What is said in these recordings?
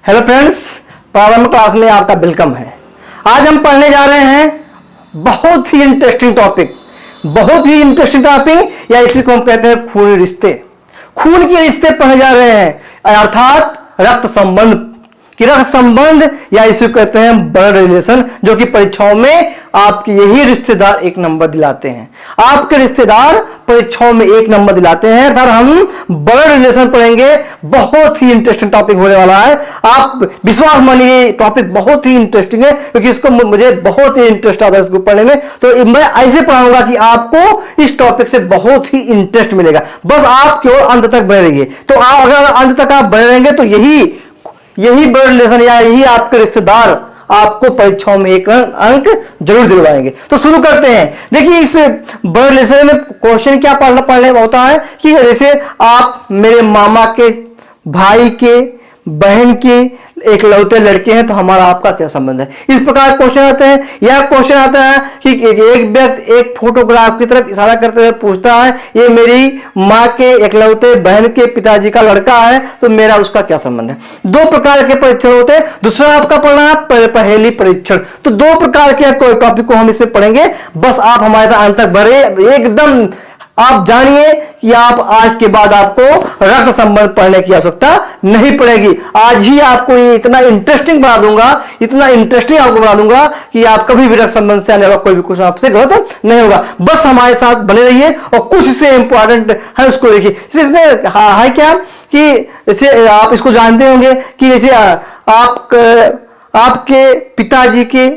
Hello friends, प्रारंभ class में आपका वेलकम है। आज हम पढ़ने जा रहे हैं बहुत ही इंटरेस्टिंग टॉपिक, या इसी को हम कहते हैं खूनी रिश्ते। खून के रिश्ते पढ़ने जा रहे हैं, अर्थात रक्त संबंध या इसे कहते हैं ब्लड रिलेशन, जो कि परीक्षाओं में आपके यही रिश्तेदार एक नंबर दिलाते हैं। आपके रिश्तेदार परीक्षाओं में एक नंबर दिलाते हैं। अर्थात हम ब्लड रिलेशन पढ़ेंगे। बहुत ही इंटरेस्टिंग टॉपिक होने वाला है। आप विश्वास मानिए, टॉपिक बहुत ही इंटरेस्टिंग है, क्योंकि इसको मुझे बहुत ही इंटरेस्ट आता है इसको पढ़ने में। तो मैं ऐसे पढ़ाऊंगा कि आपको इस टॉपिक से बहुत ही इंटरेस्ट मिलेगा। बस आप केवल अंत तक बने रहिए। तो आप अगर अंत तक आप बने रहेंगे तो यही ब्लड रिलेशन या यही आपके रिश्तेदार आपको परीक्षाओं में एक अंक जरूर दिलवाएंगे। तो शुरू करते हैं। देखिए, इस ब्लड रिलेशन में क्वेश्चन क्या पढ़ने होता है कि जैसे आप मेरे मामा के भाई के बहन के एकलौते लड़के हैं, तो हमारा आपका क्या संबंध है। इस प्रकार क्वेश्चन आते हैं। यह क्वेश्चन आता है कि एक व्यक्ति एक फोटोग्राफ की तरफ इशारा करते हुए पूछता है, ये मेरी माँ के एकलौते बहन के पिताजी का लड़का है, तो मेरा उसका क्या संबंध है। दो प्रकार के परीक्षण होते हैं। दूसरा आपका पढ़ना है पहेली परीक्षण। तो दो प्रकार के टॉपिक को हम इसमें पढ़ेंगे। बस आप हमारे साथ अंत तक बढ़े, एकदम आप जानिए कि आप आज के बाद आपको रक्त संबंध पढ़ने की आवश्यकता नहीं पड़ेगी। आज ही आपको ये इतना इंटरेस्टिंग बना दूंगा, आपको बना दूंगा कि आप कभी भी रक्त संबंध से आने वाला कोई भी क्वेश्चन आपसे गलत नहीं होगा। बस हमारे साथ बने रहिए और कुछ इससे इंपॉर्टेंट है उसको देखिए। इसमें है क्या कि इसे आप इसको जानते होंगे कि जैसे आपके पिताजी के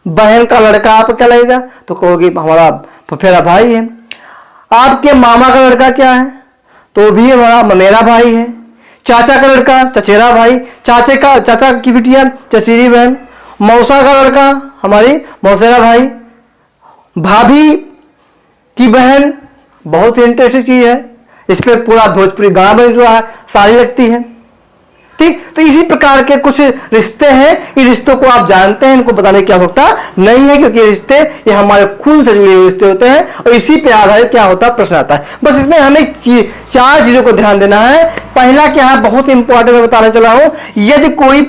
बहन का लड़का आपको क्या लगेगा, तो कहोगे हमारा फफेरा भाई है। आपके मामा का लड़का क्या है, तो भी हमारा मेरा भाई है। चाचा का लड़का चचेरा भाई, चाचा की बिटिया चचेरी बहन। मौसा का लड़का हमारी मौसेरा भाई। भाभी की बहन बहुत ही इंटरेस्टिंग चीज है। इस पे पूरा भोजपुरी गाना बन जो है सारी लगती है। ठीक, तो इसी प्रकार के कुछ रिश्ते हैं। इन रिश्तों को आप जानते हैं, इनको बताने की आवश्यकता नहीं है, क्योंकि रिश्ते ये हमारे खून से जुड़े हुए रिश्ते होते हैं और इसी पे आधारित क्या होता है प्रश्न आता है। बस इसमें हमें चार चीजों को ध्यान देना है। पहला क्या है, बहुत इंपॉर्टेंट मैं बताने चला हूं, यदि कोई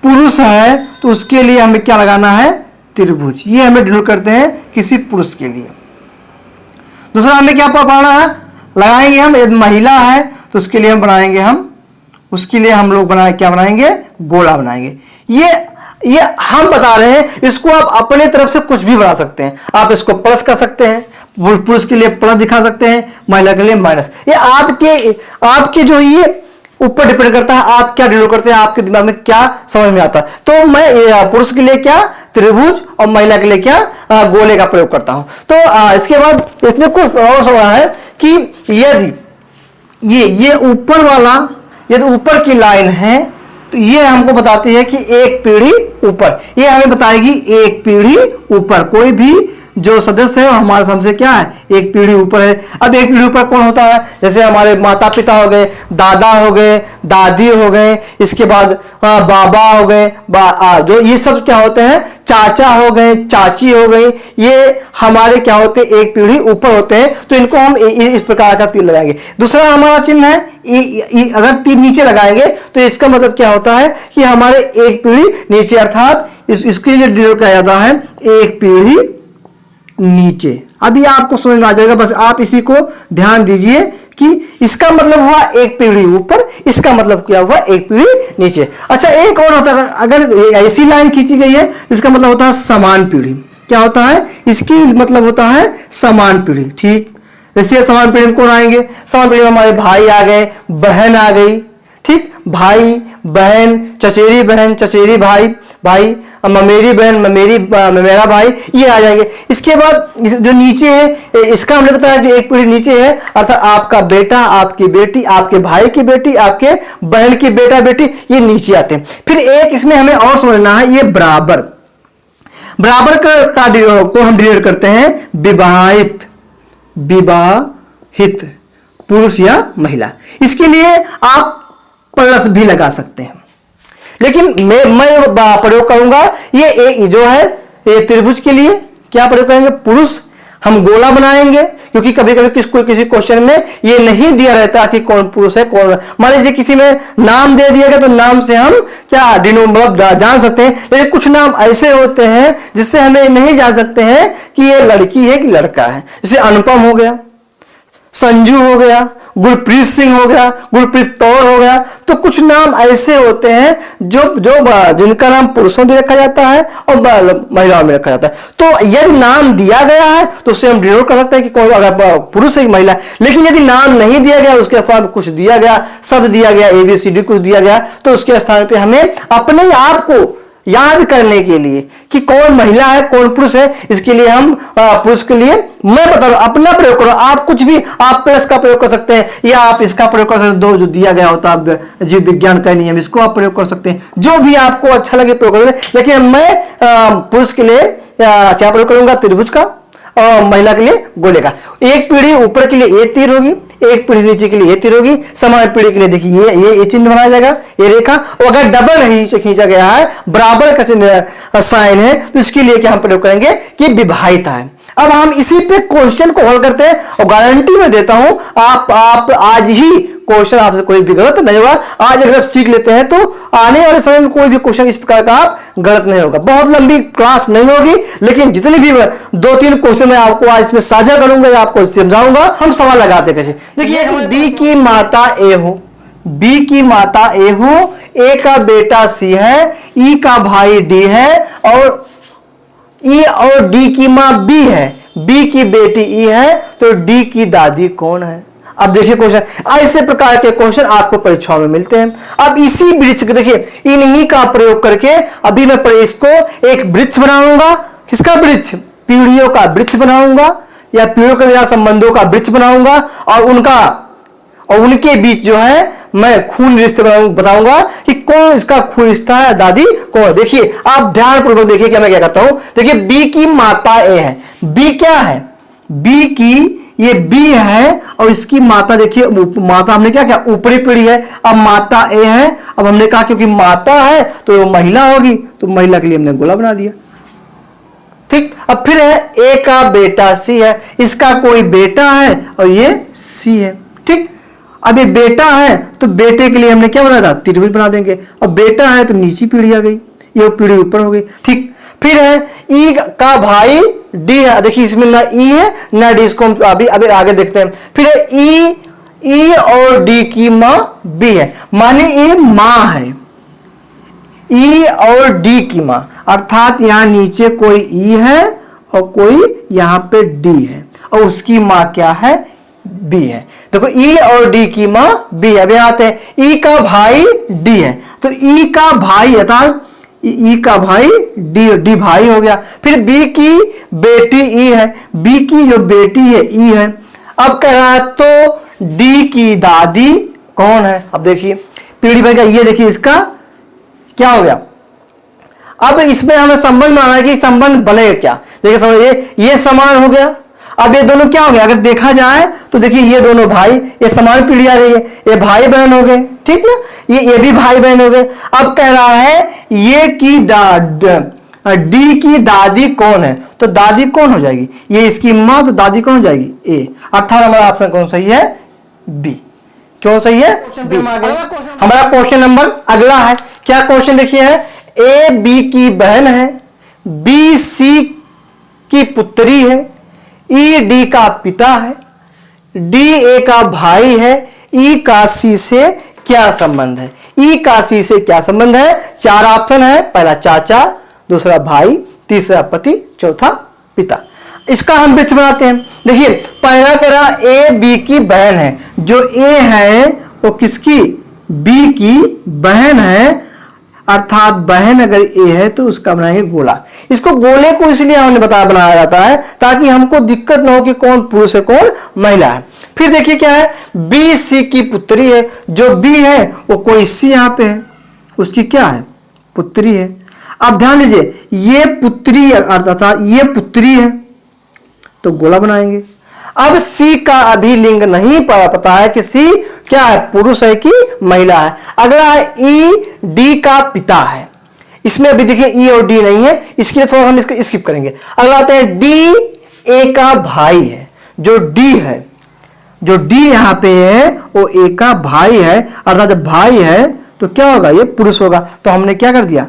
पुरुष है तो उसके लिए हमें क्या लगाना है, त्रिभुज। ये हमें डिनोट करते हैं किसी पुरुष के लिए। दूसरा हमें क्या पढ़ना है, लगाएंगे हम, यदि महिला है तो उसके लिए हम बनाएंगे उसके लिए हम लोग क्या बनाएंगे, गोला बनाएंगे। ये हम बता रहे हैं। इसको आप अपने तरफ से कुछ भी बना सकते हैं। आप इसको प्लस कर सकते हैं, पुरुष के लिए प्लस दिखा सकते हैं, महिला के लिए माइनस। ये आपके जो ये ऊपर डिपेंड करता है आप क्या डिनोट करते हैं, आपके दिमाग में क्या समझ में आता है। तो मैं पुरुष के लिए क्या त्रिभुज और महिला के लिए क्या गोले का प्रयोग करता हूं। तो इसके बाद इसमें कुछ और सवाल है कि यदि ये ऊपर वाला, यदि ऊपर की लाइन है तो ये हमको बताती है कि एक पीढ़ी ऊपर, ये हमें बताएगी एक पीढ़ी ऊपर। कोई भी जो सदस्य है हमारे हमसे क्या है, एक पीढ़ी ऊपर है। अब एक पीढ़ी ऊपर कौन होता है, जैसे हमारे माता पिता हो गए, दादा हो गए, दादी हो गए, इसके बाद बाबा हो गए, जो ये सब क्या होते हैं, चाचा हो गए, चाची हो गई, ये हमारे क्या होते हैं, एक पीढ़ी ऊपर होते हैं। तो इनको हम इस प्रकार का तीर लगाएंगे। दूसरा हमारा चिन्ह है, अगर तीर नीचे लगाएंगे तो इसका मतलब क्या होता है कि हमारे एक पीढ़ी नीचे, अर्थात इसके लिए डिनोट किया जाता है एक पीढ़ी नीचे। अभी आपको समझ में आ जाएगा, बस आप इसी को ध्यान दीजिए कि इसका मतलब हुआ एक पीढ़ी ऊपर, इसका मतलब क्या हुआ एक पीढ़ी नीचे। अच्छा, एक और होता है, अगर ऐसी लाइन खींची गई है इसका मतलब होता है समान पीढ़ी। क्या होता है, इसकी मतलब होता है समान पीढ़ी। ठीक, जैसे समान पीढ़ी में कौन आएंगे, समान पीढ़ी में हमारे भाई आ गए, बहन आ गई। ठीक, भाई बहन, चचेरी भाई, ममेरी बहन, मेरा भाई, ये आ जाएंगे। इसके बाद जो नीचे है, इसका हमने बताया जो एक पीढ़ी नीचे है, अर्थात आपका बेटा, आपकी बेटी, आपके भाई की बेटी, आपके बहन की बेटा बेटी, ये नीचे आते हैं। फिर एक इसमें हमें और समझना है, ये बराबर को हम डिनोट करते हैं विवाहित पुरुष या महिला। इसके लिए आप प्लस भी लगा सकते हैं, लेकिन मैं प्रयोग करूंगा ये जो है, ये त्रिभुज के लिए क्या प्रयोग करेंगे, पुरुष। हम गोला बनाएंगे क्योंकि कभी कभी किसी क्वेश्चन में ये नहीं दिया रहता कि कौन पुरुष है कौन, मान लीजिए किसी में नाम दे दिया गया तो नाम से हम क्या मतलब जान सकते हैं, लेकिन कुछ नाम ऐसे होते हैं जिससे हमें नहीं जान सकते हैं कि ये लड़की है कि लड़का है। जैसे अनुपम हो गया, संजू हो गया, गुरप्रीत सिंह हो गया, गुरप्रीत कौर हो गया। तो कुछ नाम ऐसे होते हैं जो जिनका नाम पुरुषों में रखा जाता है और महिलाओं में रखा जाता है। तो यदि नाम दिया गया है तो उसे हम डिनोट कर सकते हैं कि कौन अगर पुरुष है कि महिला। लेकिन यदि नाम नहीं दिया गया, उसके स्थान पर कुछ दिया गया, शब्द दिया गया, ABCD कुछ दिया गया, तो उसके स्थान पर हमें अपने आप को याद करने के लिए कि कौन महिला है कौन पुरुष है, इसके लिए हम पुरुष के लिए मैं बता रहा हूं, अपना प्रयोग करो। आप कुछ भी, आप प्लस का प्रयोग कर सकते हैं या आप इसका प्रयोग कर सकते हैं, दो जो दिया गया होता है जीव विज्ञान का नियम, इसको आप प्रयोग कर सकते हैं, जो भी आपको अच्छा लगे प्रयोग करें। लेकिन मैं पुरुष के लिए क्या प्रयोग करूंगा, त्रिभुज का, और महिला के लिए गोले का। एक पीढ़ी ऊपर के लिए ये तीर होगी, एक पीढ़ी नीचे के लिए ये तीर होगी, समान पीढ़ी के लिए देखिए ये चिन्ह बनाया जाएगा, ये रेखा। और अगर डबल नहीं खींचा गया है, बराबर का चिन्ह साइन है, तो इसके लिए क्या हम प्रयोग करेंगे कि विभाजित है। अब हम इसी पे क्वेश्चन को हल करते हैं और गारंटी में देता हूं आप आज ही क्वेश्चन आपसे कोई भी गलत नहीं होगा। आज अगर सीख लेते हैं तो आने वाले समय में कोई भी क्वेश्चन इस प्रकार का आप गलत नहीं होगा। बहुत लंबी क्लास नहीं होगी, लेकिन जितनी भी 2-3 क्वेश्चन मैं आपको आज इसमें साझा करूंगा या आपको समझाऊंगा, हम सवाल लगाते कैसे। देखिए बी की माता ए हो, बी की माता ए हो, ए का बेटा सी है, ई का भाई डी है और ई और डी की मां बी है, बी की बेटी ई है, तो डी की दादी कौन है। अब देखिए क्वेश्चन, ऐसे प्रकार के क्वेश्चन आपको परीक्षाओं में मिलते हैं। अब इसी वृक्ष को देखिए, इन्हीं का प्रयोग करके अभी मैं इसको एक वृक्ष बनाऊंगा। किसका वृक्ष, पीढ़ियों का वृक्ष बनाऊंगा या पीढ़ियों के संबंधों का वृक्ष बनाऊंगा और उनके बीच जो है मैं खून रिश्ते बताऊंगा कि कौन इसका खून रिश्ता है, दादी कौन। देखिए आप ध्यानपूर्वक देखिए क्या मैं क्या करता हूं। देखिए बी की माता ए है, बी क्या है, बी की ये बी है और इसकी माता देखिए, माता हमने क्या किया, ऊपरी पीढ़ी है। अब माता ए है, अब हमने कहा क्योंकि माता है तो महिला होगी, तो महिला के लिए हमने गोला बना दिया। ठीक, अब फिर है ए का बेटा सी है, इसका कोई बेटा है और ये सी है। ठीक, अब ये बेटा है तो बेटे के लिए हमने क्या बनाया था, त्रिभुज बना देंगे। अब बेटा है तो नीची पीढ़ी आ गई, ये पीढ़ी ऊपर हो गई। ठीक, फिर है ई का भाई डी है, देखिए इसमें ना ई है ना डी, इसको हम अभी आगे देखते हैं। फिर है ई और डी की मां बी है, माने ये मां है, ई और डी की मां, अर्थात यहां नीचे कोई ई है और कोई यहां पे डी है और उसकी मां क्या है, बी है। देखो ई और डी की मां बी है। अब यहां आते हैं, ई का भाई डी है, तो ई का भाई अर्थात ई का भाई डी भाई हो गया। फिर बी की बेटी ई है, बी की जो बेटी है ई है। अब कह रहा है तो डी की दादी कौन है। अब देखिए पीढ़ी बन गया, ये देखिए इसका क्या हो गया। अब इसमें हमें संबंध माना है कि संबंध बनेगा क्या, देखिए समझिए ये समान हो गया। अब ये दोनों क्या हो गया, अगर देखा जाए तो देखिए ये दोनों भाई, ये समान पीढ़ी आ रही है, ये भाई बहन हो गए। ठीक ना, ये भी भाई बहन हो गए। अब कह रहा है ये की डी की दादी कौन है, तो दादी कौन हो जाएगी, ये इसकी मां, तो दादी कौन हो जाएगी, ए। अर्थात हमारा ऑप्शन कौन सही है, बी। क्यों सही है, बी। हमारा क्वेश्चन नंबर अगला है, क्या क्वेश्चन देखिए है, ए बी की बहन है, बी सी की पुत्री है, ई डी का पिता है, डी ए का भाई है, ई का सी से क्या संबंध है। ई का सी से क्या संबंध है, 4 ऑप्शन है, पहला चाचा, दूसरा भाई, तीसरा पति, चौथा पिता। इसका हम वृक्ष बनाते हैं। देखिए पहला करा ए बी की बहन है, जो ए है वो किसकी, बी की बहन है, अर्थात बहन अगर ए है तो उसका बनाएंगे गोला। इसको गोले को इसलिए हमने बनाया जाता है ताकि हमको दिक्कत ना हो कि कौन पुरुष है कौन महिला है। फिर देखिए क्या है, बी सी की पुत्री है, जो बी है वो कोई सी यहां पे है, उसकी क्या है, पुत्री है। अब ध्यान दीजिए ये पुत्री अर्थात ये पुत्री है तो गोला बनाएंगे। अब सी का अभी लिंग नहीं पता है कि सी क्या है, पुरुष है कि महिला है। अगला है ई डी का पिता है, इसमें अभी देखिए ई और डी नहीं है, इसके लिए थोड़ा हम इसको स्किप करेंगे। अगला आते हैं डी ए का भाई है, जो डी है, जो डी यहाँ पे है वो ए का भाई है, अर्थात जब भाई है तो क्या होगा, ये पुरुष होगा। तो हमने क्या कर दिया,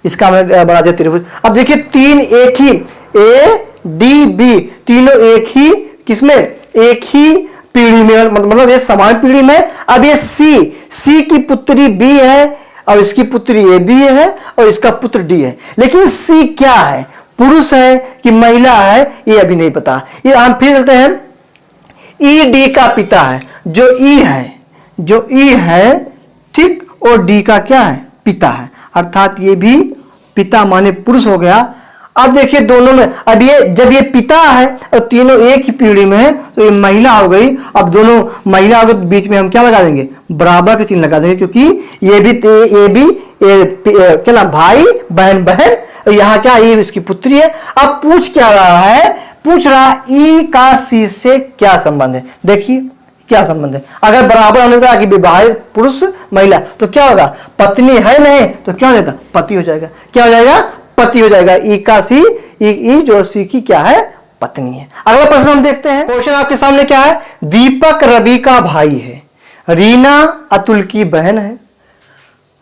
इसका हमने बना दिया त्रिभुज। अब देखिए तीन एक ही, ए डी बी तीनों एक ही, किसमें, एक ही पीढ़ी में, मतलब ये समान पीढ़ी में। अब ये सी की पुत्री बी है और इसकी पुत्री ए बी है और इसका पुत्र डी है, लेकिन सी क्या है, पुरुष है कि महिला है, ये अभी नहीं पता। ये हम फिर चलते हैं, ई डी का पिता है, जो ई है ठीक, और डी का क्या है, पिता है, अर्थात ये भी पिता माने पुरुष हो गया। अब देखिए दोनों में, अब ये जब ये पिता है और तीनों एक ही पीढ़ी में है तो ये महिला हो गई। अब दोनों महिला हो गई, बीच में हम क्या लगा देंगे, बराबर के चिन्ह लगा देंगे, क्योंकि ये भी क्या नाम, भाई बहन बहन, और यहाँ क्या, ये इसकी पुत्री है। अब पूछ क्या रहा है, पूछ रहा ई का सी से क्या संबंध है। देखिए क्या संबंध है, अगर बराबर हमने कहा कि विवाहित पुरुष महिला तो क्या होगा, पत्नी है, नहीं तो क्या हो जाएगा, पति हो जाएगा। क्या हो जाएगा, पति हो जाएगा। ई का सी, ई जो सी की क्या है, पत्नी है। अगला प्रश्न हम देखते हैं, क्वेश्चन आपके सामने क्या है, दीपक रवि का भाई है, रीना अतुल की बहन है,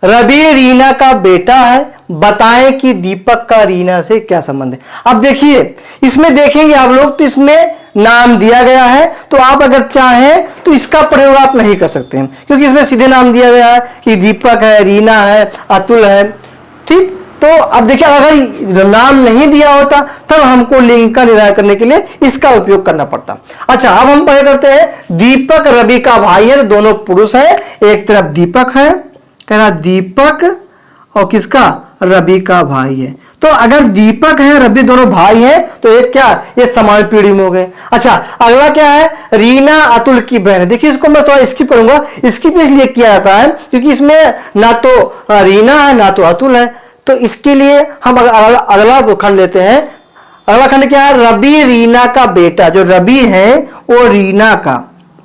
रवि रीना का बेटा है, बताएं कि दीपक का रीना से क्या संबंध है। अब देखिए इसमें देखेंगे आप लोग तो इसमें नाम दिया गया है, तो आप अगर चाहें तो इसका प्रयोग आप नहीं कर सकते हैं, क्योंकि इसमें सीधे नाम दिया गया है कि दीपक है, रीना है, अतुल है, ठीक। तो अब देखिए अगर नाम नहीं दिया होता तब हमको लिंग का निर्धारण करने के लिए इसका उपयोग करना पड़ता। अच्छा अब हम पहले करते हैं, दीपक रवि का भाई है, तो दोनों पुरुष है, एक तरफ दीपक है, कह रहा दीपक और किसका, रवि का भाई है। तो अगर दीपक है रवि दोनों भाई हैं तो एक क्या, ये समान पीढ़ी में हो गए। अच्छा अगला क्या है, रीना अतुल की बहन है। देखिए इसको मैं थोड़ा स्किप करूंगा, स्किप इसलिए किया जाता है क्योंकि इसमें ना तो रीना है ना तो अतुल है, तो इसके लिए हम अगला खंड लेते हैं। अगला खंड क्या है, रवि रीना का बेटा, जो रवि है वो रीना का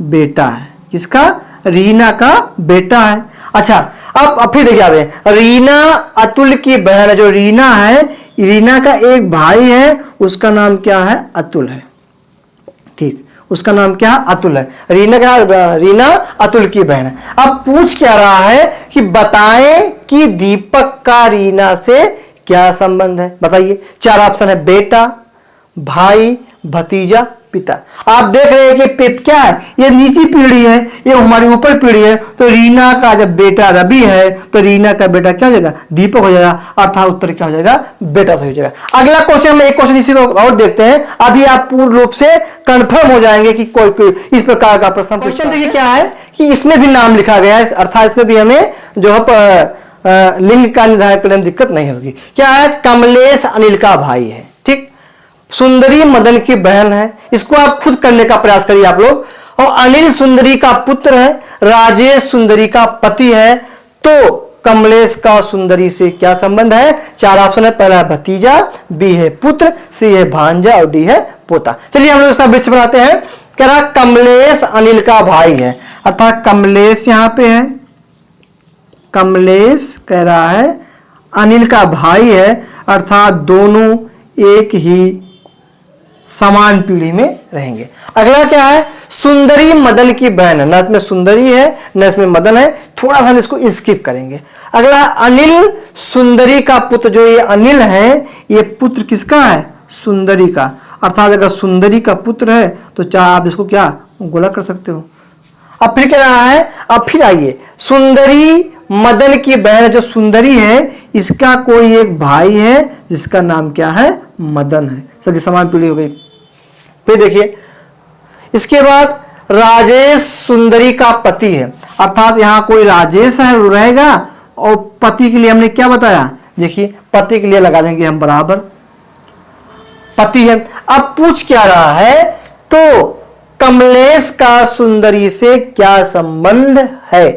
बेटा है, किसका, रीना का बेटा है। अच्छा अब फिर देखिए आगे, रीना अतुल की बहन है, जो रीना है, रीना का एक भाई है, उसका नाम क्या है, अतुल है, ठीक, उसका नाम क्या है, अतुल है। रीना अतुल की बहन है। अब पूछ क्या रहा है कि बताएं कि दीपक का रीना से क्या संबंध है, बताइए। चार ऑप्शन है, बेटा, भाई, भतीजा, पिता। आप देख रहे हैं कि क्या है, ये नीची पीढ़ी है, ये हमारी ऊपर पीढ़ी है, तो रीना का जब बेटा रवि है तो रीना का बेटा क्या हो जाएगा, दीपक हो जाएगा, अर्थात उत्तर क्या हो जाएगा, बेटा हो जाएगा। अगला क्वेश्चन में एक क्वेश्चन इसी को और देखते हैं, अभी आप पूर्ण रूप से कंफर्म हो जाएंगे कि कोई इस प्रकार का प्रश्न। क्वेश्चन देखिए क्या है कि इसमें भी नाम लिखा गया है, अर्थात इसमें भी हमें जो है लिंग का निर्धारण करने में दिक्कत नहीं होगी। क्या है, कमलेश अनिल का भाई है, ठीक, सुंदरी मदन की बहन है। इसको आप खुद करने का प्रयास करिए आप लोग। और अनिल सुंदरी का पुत्र है, राजेश सुंदरी का पति है, तो कमलेश का सुंदरी से क्या संबंध है। चार ऑप्शन है, पहला है भतीजा, बी है पुत्र, सी है भांजा और डी है पोता। चलिए हम लोग इसका वृक्ष बनाते हैं। कह रहा कमलेश अनिल का भाई है, अर्थात कमलेश यहां पे है, कमलेश कह रहा है अनिल का भाई है, अर्थात दोनों एक ही समान पीढ़ी में रहेंगे। अगला क्या है, सुंदरी मदन की बहन है, न इसमें सुंदरी है न इसमें मदन है, थोड़ा सा हम इसको स्किप करेंगे। अगला अनिल सुंदरी का पुत्र, जो ये अनिल है ये पुत्र किसका है, सुंदरी का, अर्थात अगर सुंदरी का पुत्र है तो चाहे आप इसको क्या गोला कर सकते हो। अब फिर क्या रहा है, अब फिर आइए, सुंदरी मदन की बहन जो सुंदरी है, इसका कोई एक भाई है जिसका नाम क्या है, मदन है, सभी समान पीढ़ी हो गई। फिर देखिए इसके बाद राजेश सुंदरी का पति है, अर्थात यहां कोई राजेश है रहेगा, और पति के लिए हमने क्या बताया, देखिए पति के लिए लगा देंगे हम बराबर, पति है। अब पूछ क्या रहा है, तो कमलेश का सुंदरी से क्या संबंध है।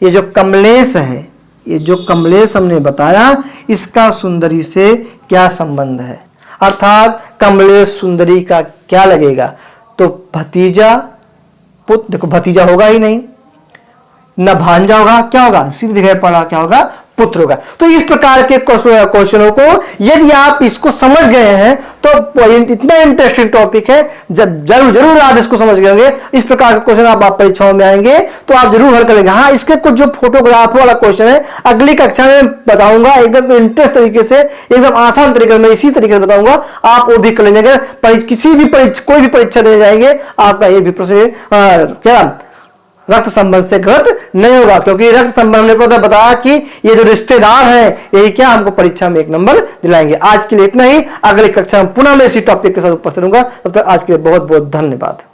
ये जो कमलेश है, ये जो कमलेश हमने बताया, इसका सुंदरी से क्या संबंध है, अर्थात कमलेश सुंदरी का क्या लगेगा, तो भतीजा पुत्र, देखो भतीजा होगा ही नहीं, न भांजा होगा, क्या होगा, सीधे दिखाई पड़ा क्या होगा, पुत्र होगा। तो इस प्रकार के क्वेश्चनों को यदि आप इसको समझ गए हैं तो इतना इंटरेस्टिंग टॉपिक है, जब जरूर आप इसको समझ गए होंगे। इस प्रकार के क्वेश्चन आप परीक्षाओं में आएंगे तो आप जरूर हल करेंगे। हाँ, इसके कुछ जो फोटोग्राफ वाला क्वेश्चन है अगली कक्षा में बताऊंगा, एकदम इंटरेस्ट तरीके से, एकदम आसान तरीके से, मैं इसी तरीके से बताऊंगा, आप वो भी कर लेंगे। कोई भी परीक्षा देने जाएंगे आपका ये भी प्रश्न क्या रक्त संबंध से गलत नहीं होगा, क्योंकि रक्त संबंध हमने बताया कि ये जो रिश्तेदार हैं यही क्या हमको परीक्षा में 1 नंबर दिलाएंगे। आज के लिए इतना ही, अगली कक्षा में पुनः मैं इसी टॉपिक के साथ उपस्थित रहूंगा। तब तक आज के लिए बहुत बहुत धन्यवाद।